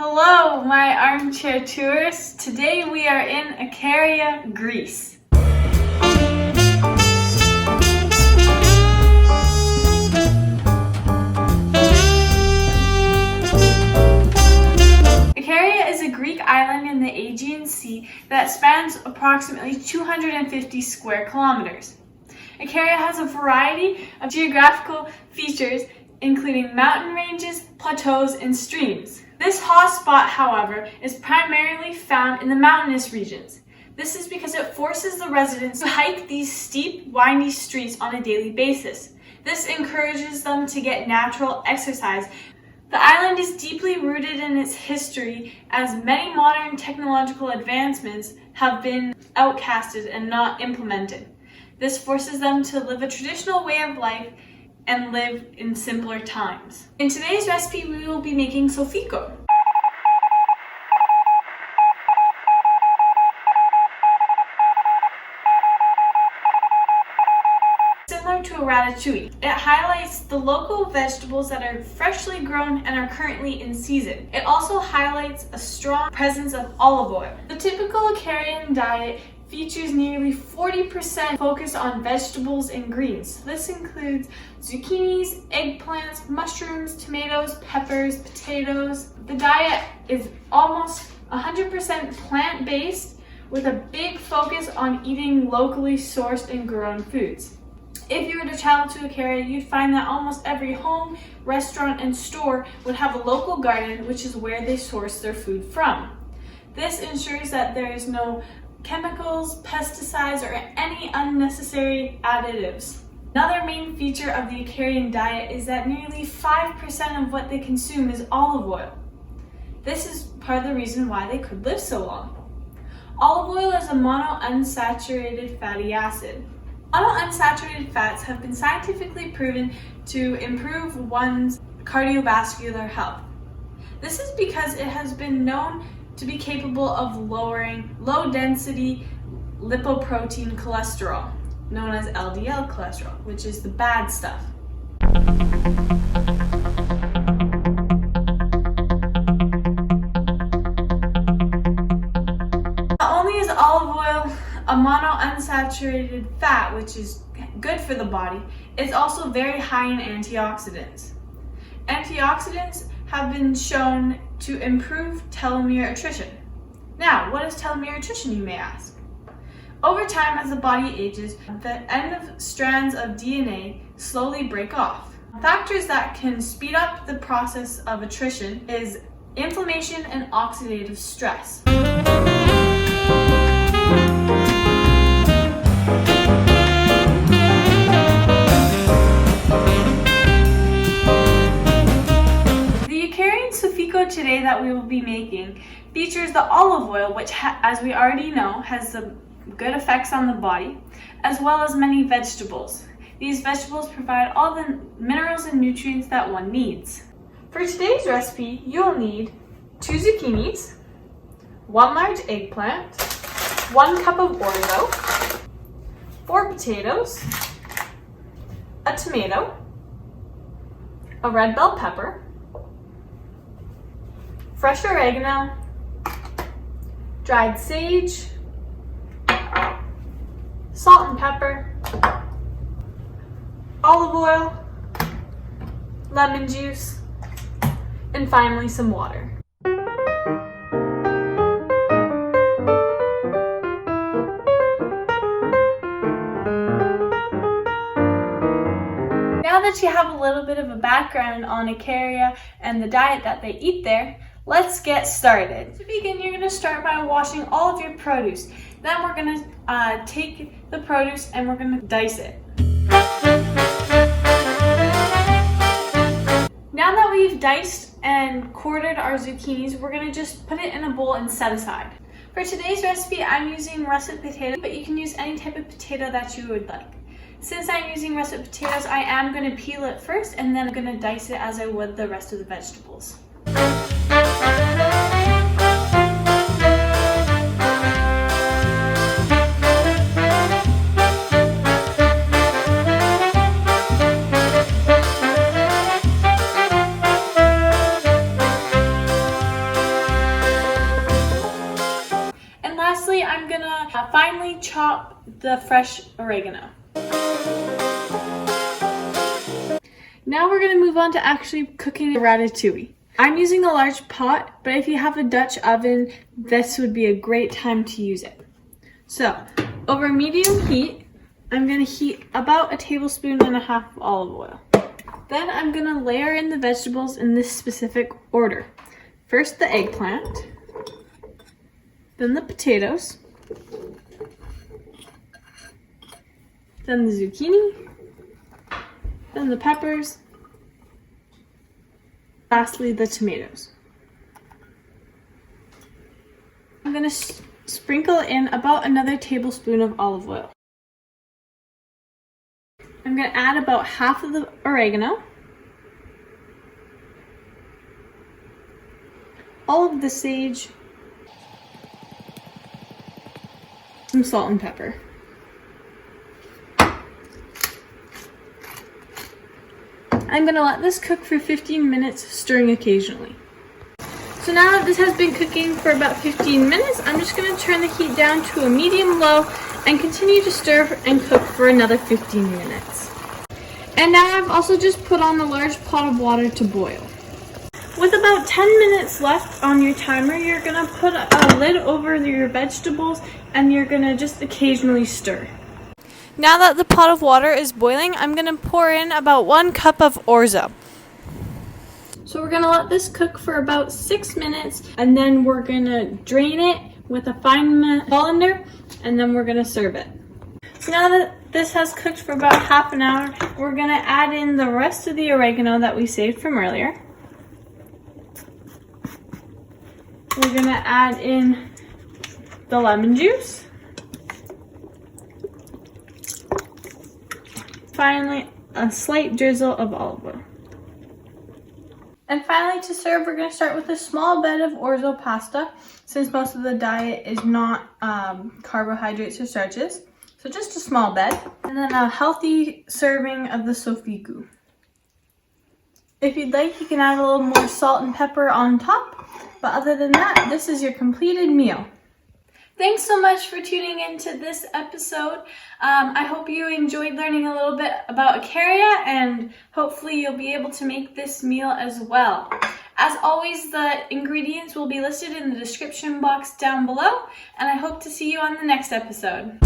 Hello, my armchair tourists. Today we are in Ikaria, Greece. Ikaria is a Greek island in the Aegean Sea that spans approximately 250 square kilometers. Ikaria has a variety of geographical features, including mountain ranges, plateaus, and streams. This hotspot, however, is primarily found in the mountainous regions. This is because it forces the residents to hike these steep, windy streets on a daily basis. This encourages them to get natural exercise. The island is deeply rooted in its history, as many modern technological advancements have been outcasted and not implemented. This forces them to live a traditional way of life and live in simpler times. In today's recipe, we will be making Soufiko. Similar to a ratatouille, it highlights the local vegetables that are freshly grown and are currently in season. It also highlights a strong presence of olive oil. The typical Icarian diet features nearly 40% focus on vegetables and greens. This includes zucchinis, eggplants, mushrooms, tomatoes, peppers, potatoes. The diet is almost 100% plant-based, with a big focus on eating locally sourced and grown foods. If you were to travel to Ikaria, you'd find that almost every home, restaurant, and store would have a local garden, which is where they source their food from. This ensures that there is no chemicals, pesticides, or any unnecessary additives. Another main feature of the Icarian diet is that nearly 5% of what they consume is olive oil. This is part of the reason why they could live so long. Olive oil is a monounsaturated fatty acid. Monounsaturated fats have been scientifically proven to improve one's cardiovascular health. This is because it has been known to be capable of lowering low-density lipoprotein cholesterol, known as LDL cholesterol, which is the bad stuff. Not only is olive oil a monounsaturated fat, which is good for the body, it's also very high in antioxidants. Antioxidants have been shown to improve telomere attrition. Now, what is telomere attrition, you may ask? Over time, as the body ages, the end of strands of DNA slowly break off. Factors that can speed up the process of attrition is inflammation and oxidative stress. Soufiko today that we will be making features the olive oil, which as we already know has some good effects on the body, as well as many vegetables. These vegetables provide all the minerals and nutrients that one needs. For today's recipe, you'll need 2 zucchinis, 1 large eggplant, 1 cup of orzo, 4 potatoes, a tomato, a red bell pepper, fresh oregano, dried sage, salt and pepper, olive oil, lemon juice, and finally some water. Now that you have a little bit of a background on Ikaria and the diet that they eat there, let's get started. To begin, you're going to start by washing all of your produce. Then we're going to take the produce and we're going to dice it. Now that we've diced and quartered our zucchinis, we're going to just put it in a bowl and set aside. For today's recipe, I'm using russet potato, but you can use any type of potato that you would like. Since I'm using russet potatoes, I am going to peel it first and then I'm going to dice it as I would the rest of the vegetables. I'm gonna finely chop the fresh oregano. Now we're gonna move on to actually cooking the ratatouille. I'm using a large pot, but if you have a Dutch oven, this would be a great time to use it. So, over medium heat, I'm gonna heat about 1.5 tablespoons of olive oil. Then I'm gonna layer in the vegetables in this specific order. First the eggplant, then the potatoes, then the zucchini, then the peppers, lastly the tomatoes. I'm going to sprinkle in about another tablespoon of olive oil. I'm going to add about half of the oregano, all of the sage, some salt and pepper. I'm going to let this cook for 15 minutes, stirring occasionally. So now that this has been cooking for about 15 minutes, I'm just going to turn the heat down to a medium-low and continue to stir and cook for another 15 minutes. And now I've also just put on a large pot of water to boil. With about 10 minutes left on your timer, you're going to put a lid over your vegetables and you're going to just occasionally stir. Now that the pot of water is boiling, I'm going to pour in about 1 cup of orzo. So we're going to let this cook for about 6 minutes, and then we're going to drain it with a fine colander, and then we're going to serve it. So now that this has cooked for about half an hour, we're going to add in the rest of the oregano that we saved from earlier. We're going to add in the lemon juice. Finally, a slight drizzle of olive oil. And finally, to serve, we're going to start with a small bed of orzo pasta, since most of the diet is not carbohydrates or starches. So just a small bed. And then a healthy serving of the Soufiko. If you'd like, you can add a little more salt and pepper on top. But other than that, this is your completed meal. Thanks so much for tuning into this episode. I hope you enjoyed learning a little bit about Ikaria, and hopefully you'll be able to make this meal as well. As always, the ingredients will be listed in the description box down below, and I hope to see you on the next episode.